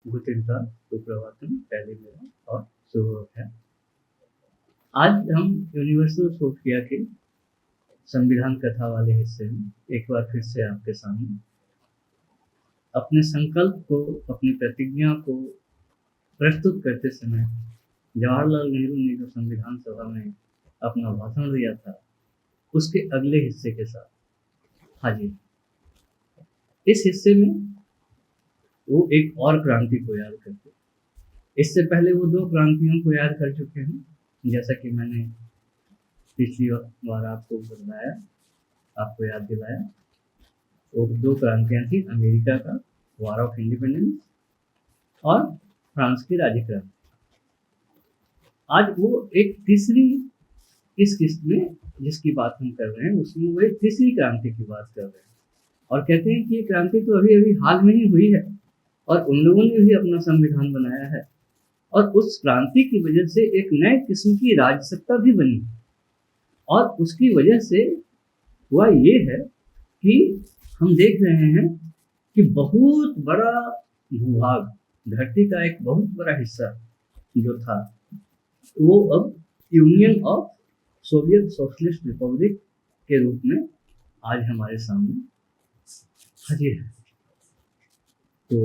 Guten Tag, Suprabhatam पहले मेरा और शुभ है। आज हम यूनिवर्सल सोफिया के संविधान कथा वाले हिस्से में एक बार फिर से आपके सामने अपने संकल्प को, अपनी प्रतिज्ञा को प्रस्तुत करते समय जवाहरलाल नेहरू ने जो संविधान सभा में अपना भाषण दिया था, उसके अगले हिस्से के साथ हाजिर। इस हिस्से में वो एक और क्रांति को याद करते। इससे पहले वो 2 क्रांतियों को याद कर चुके हैं, जैसा कि मैंने पिछली बार आपको बताया, आपको याद दिलाया। वो 2 क्रांतियाँ थी, अमेरिका का वॉर ऑफ इंडिपेंडेंस और फ्रांस की राज्य क्रांति। आज वो एक तीसरी, इस किस्त में जिसकी बात हम कर रहे हैं उसमें वो एक तीसरी क्रांति की बात कर रहे हैं और कहते हैं कि ये क्रांति तो अभी अभी हाल में ही हुई है और उन लोगों ने भी अपना संविधान बनाया है और उस क्रांति की वजह से एक नए किस्म की राजसत्ता भी बनी और उसकी वजह से हुआ ये है कि हम देख रहे हैं कि बहुत बड़ा भूभाग, धरती का एक बहुत बड़ा हिस्सा जो था वो अब union of Soviet socialist Republic के रूप में आज हमारे सामने हाजिर है। तो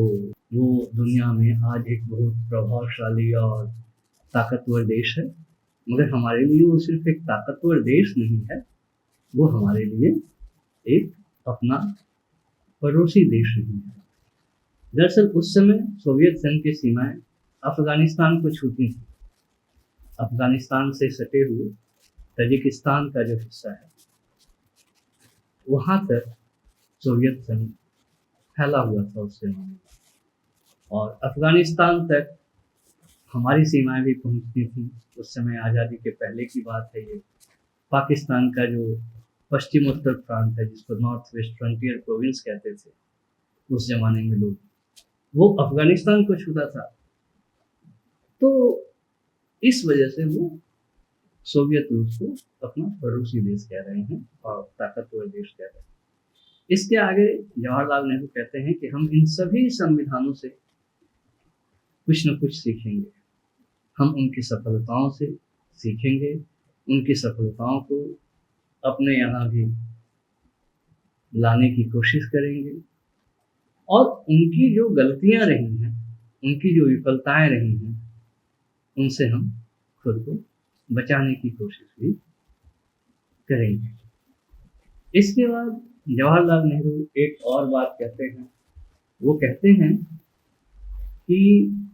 वो दुनिया में आज एक बहुत प्रभावशाली और ताकतवर देश है, मगर हमारे लिए वो सिर्फ एक ताकतवर देश नहीं है, वो हमारे लिए एक अपना पड़ोसी देश नहीं है। दरअसल उस समय सोवियत संघ की सीमाएं अफगानिस्तान को छूती थी। अफगानिस्तान से सटे हुए ताजिकिस्तान का जो हिस्सा है वहाँ तक सोवियत संघ फैला हुआ था उस समय में, और अफगानिस्तान तक हमारी सीमाएं भी पहुँचती थी। उस समय आज़ादी के पहले की बात है ये। पाकिस्तान का जो पश्चिम उत्तर प्रांत है, जिसको नॉर्थ वेस्ट फ्रंटियर प्रोविंस कहते थे उस जमाने में लोग, वो अफगानिस्तान को छूता था। तो इस वजह से वो सोवियत रूस को अपना पड़ोसी देश कह रहे हैं और ताकतवर देश कह रहे हैं। इसके आगे जवाहरलाल नेहरू कहते हैं कि हम इन सभी संविधानों से कुछ न कुछ सीखेंगे। हम उनकी सफलताओं से सीखेंगे, उनकी सफलताओं को अपने यहाँ भी लाने की कोशिश करेंगे और उनकी जो गलतियाँ रही हैं, उनकी जो विफलताएं रही हैं, उनसे हम खुद को बचाने की कोशिश भी करेंगे। इसके बाद जवाहरलाल नेहरू एक और बात कहते हैं। वो कहते हैं कि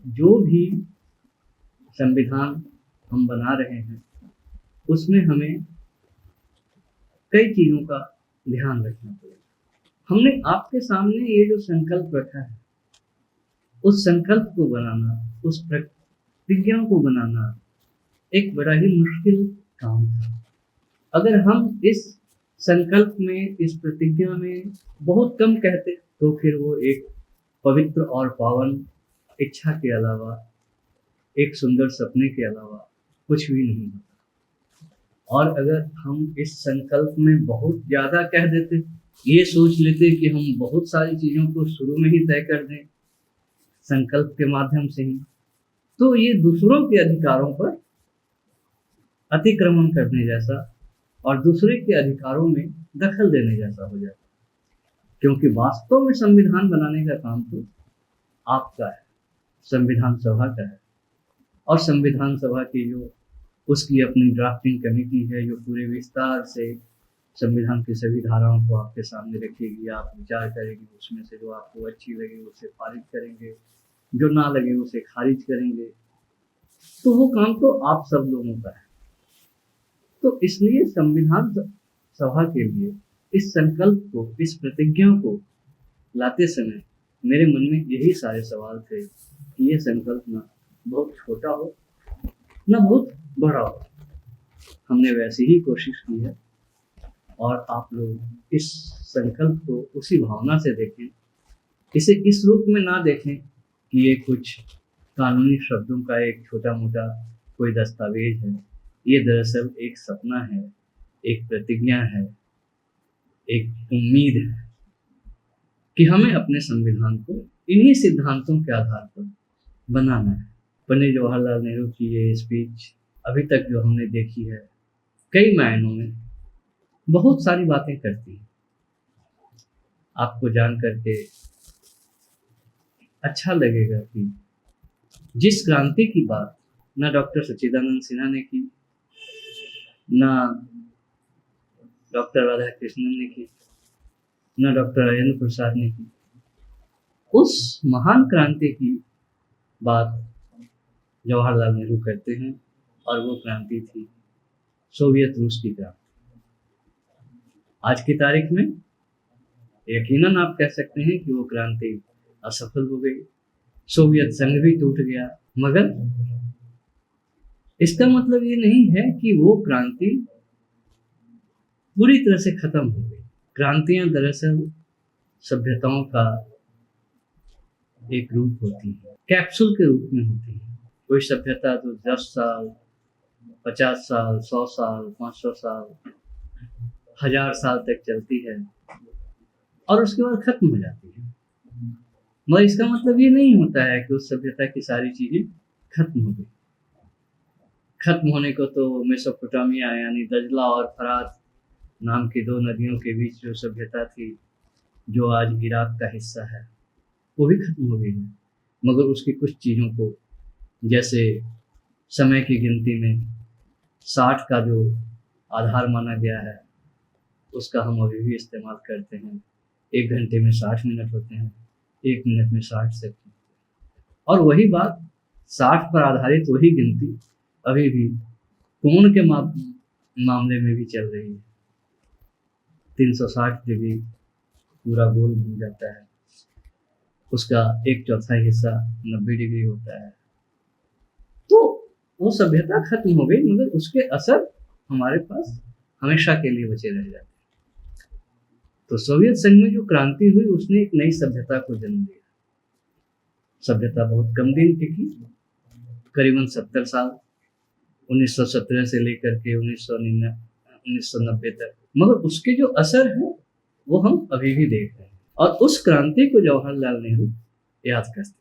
जो भी संविधान हम बना रहे हैं उसमें हमें कई चीज़ों का ध्यान रखना पड़ेगा। हमने आपके सामने ये जो संकल्प रखा है, उस संकल्प को बनाना, उस प्रतिज्ञा को बनाना एक बड़ा ही मुश्किल काम था। अगर हम इस संकल्प में, इस प्रतिज्ञा में बहुत कम कहते तो फिर वो एक पवित्र और पावन इच्छा के अलावा, एक सुंदर सपने के अलावा कुछ भी नहीं होता। और अगर हम इस संकल्प में बहुत ज़्यादा कह देते, ये सोच लेते कि हम बहुत सारी चीज़ों को शुरू में ही तय कर दें संकल्प के माध्यम से ही, तो ये दूसरों के अधिकारों पर अतिक्रमण करने जैसा और दूसरे के अधिकारों में दखल देने जैसा हो जाता। क्योंकि वास्तव में संविधान बनाने का काम तो आपका है, संविधान सभा का है। और संविधान सभा की जो उसकी अपनी ड्राफ्टिंग कमेटी है, जो पूरे विस्तार से संविधान की सभी धाराओं को आपके सामने रखेगी, आप विचार करेंगे, उसमें से जो आपको अच्छी लगे उसे पारित करेंगे, जो ना लगे उसे खारिज करेंगे। तो वो काम तो आप सब लोगों का है। तो इसलिए संविधान सभा के लिए इस संकल्प को, इस प्रतिज्ञा को लाते समय मेरे मन में यही सारे सवाल थे कि ये संकल्प ना बहुत छोटा हो, ना बहुत बड़ा हो। हमने वैसी ही कोशिश की है और आप लोग इस संकल्प को उसी भावना से देखें। इसे इस रूप में ना देखें कि ये कुछ कानूनी शब्दों का एक छोटा मोटा कोई दस्तावेज है। ये दरअसल एक सपना है, एक प्रतिज्ञा है, एक उम्मीद है कि हमें अपने संविधान को इन्हीं सिद्धांतों के आधार पर बनाना है। पंडित जवाहरलाल नेहरू की ये स्पीच अभी तक जो हमने देखी है, कई मायनों में बहुत सारी बातें करती है। आपको जान करके अच्छा लगेगा कि जिस क्रांति की बात ना डॉक्टर सच्चिदानंद सिन्हा ने की, ना डॉक्टर राधा कृष्णन ने की, ना डॉक्टर राजेंद्र प्रसाद ने की, उस महान क्रांति की बात जवाहरलाल नेहरू करते हैं, और वो क्रांति थी सोवियत रूस की क्रांति। आज की तारीख में यकीनन आप कह सकते हैं कि वो क्रांति असफल हो गई, सोवियत संघ भी टूट गया, मगर इसका मतलब ये नहीं है कि वो क्रांति पूरी तरह से खत्म हो गई। क्रांतियां दरअसल सभ्यताओं का एक रूप होती है, कैप्सूल के रूप में होती है। कोई सभ्यता तो 10 साल, 50 साल, 100 साल, 500 साल, 1000 साल तक चलती है और उसके बाद खत्म हो जाती है। मगर इसका मतलब ये नहीं होता है कि उस सभ्यता की सारी चीजें खत्म हो गई। खत्म होने को तो मेसोपोटामिया यानी दजला और फरात नाम की 2 नदियों के बीच जो सभ्यता थी, जो आज इराक का हिस्सा है, वो भी खत्म हो गई है। मगर उसकी कुछ चीज़ों को, जैसे समय की गिनती में 60 का जो आधार माना गया है, उसका हम अभी भी इस्तेमाल करते हैं। 1 घंटे में 60 मिनट होते हैं, 1 मिनट में 60 सेकंड। और वही बात 60 पर आधारित वही गिनती अभी भी कोण के मामले में भी चल रही है। 360 डिग्री पूरा गोल घूम जाता है, उसका 1/4 हिस्सा 90 डिग्री होता है। तो वो सभ्यता खत्म हो गई, मगर उसके असर हमारे पास हमेशा के लिए बचे रह जाते हैं। तो सोवियत संघ में जो क्रांति हुई, उसने एक नई सभ्यता को जन्म दिया। सभ्यता बहुत कम दिन टिकी, करीबन 70 साल, 1917 से लेकर के 1990 तक। मगर उसके जो असर हैं वो हम अभी भी देख रहे हैं, और उस क्रांति को जवाहरलाल नेहरू याद करते हैं।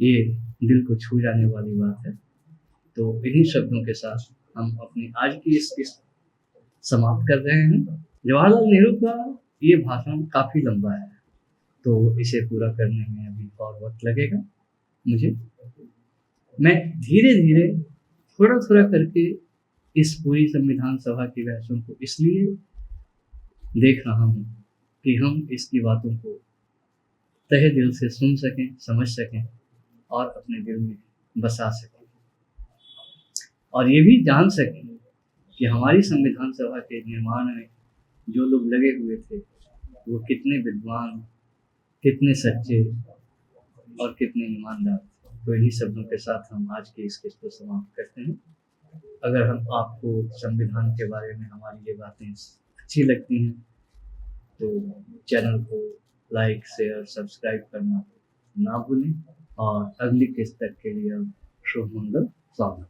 ये दिल को छू जाने वाली बात है। तो इन्हीं शब्दों के साथ हम अपनी आज की इस किस्त समाप्त कर रहे हैं। जवाहरलाल नेहरू का ये भाषण काफ़ी लंबा है, तो इसे पूरा करने में अभी और वक्त लगेगा मुझे। मैं धीरे धीरे, थोड़ा थोड़ा करके इस पूरी संविधान सभा की बहसों को इसलिए देख रहा हूँ कि हम इसकी बातों को तहे दिल से सुन सकें, समझ सकें और अपने दिल में बसा सकें, और ये भी जान सकें कि हमारी संविधान सभा के निर्माण में जो लोग लगे हुए थे वो कितने विद्वान, कितने सच्चे और कितने ईमानदार थे। तो इन्हीं शब्दों के साथ हम आज की इस किस्त को समाप्त करते हैं। अगर हम आपको संविधान के बारे में हमारी ये बातें अच्छी लगती हैं तो चैनल को लाइक, शेयर, सब्सक्राइब करना ना भूलें, और अगली किस्त तक के लिए शुभ मंगल, स्वागत।